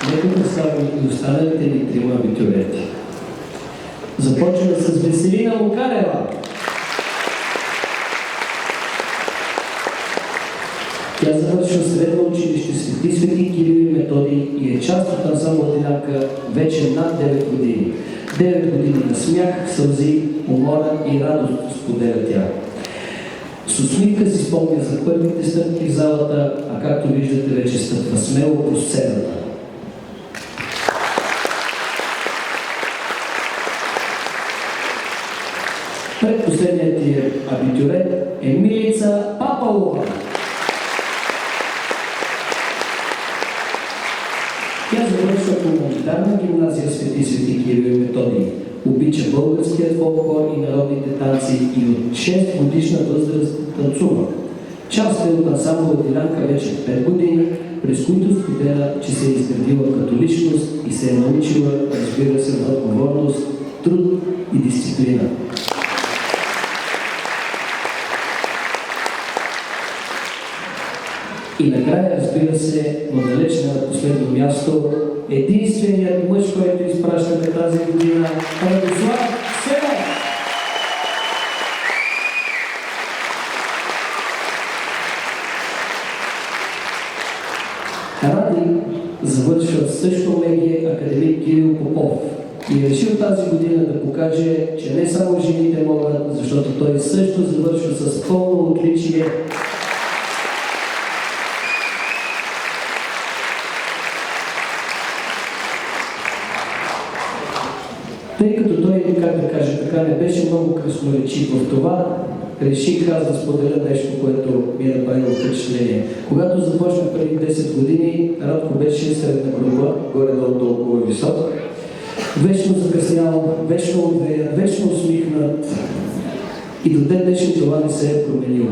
Нека представим и останалите ни трима абитуриенти. Започваме с Веселина Лукарева. Тя завършва средно училище Свети Кирил и Методий и е част от ансамбъл Дилянка вече над 9 години. 9 години на смях, сълзи, умора и радост, споделя тя. С усмивка си спомня за първите стъпки в залата, а както виждате вече стъпва смело по сцената. Предпоследният ти абитюрент е Милица Папалова. Тя завършва хуманитарна гимназия Свети Кирил и Методий. Обича българският фолклор и народните танци и от 6 годишна възраст танцува. Част е от ансамбъл Дилянка вече 5 години, през които споделя, че се е изградила като личност и се е научила, разбира се, на отговорност, труд и дисциплина. И накрая, разбира се, но далеч не на последно място, единственият мъж, който изпращаме тази година, Радослав Селев. Ради завършва също МГ академик Кирил Попов и е решил тази година да покаже, че не само жените могат, защото той също завършва с пълно отличие. Тъй като той, как да кажа така, не беше много красноречив в това, реших аз да споделя нещо, което ми е направило впечатление. Когато започнах преди 10 години, Радко беше средна група, горе-долу толкова висок, вечно закъснял, вечно отвеян, вечно усмихнат и до ден днешен това не се е променило.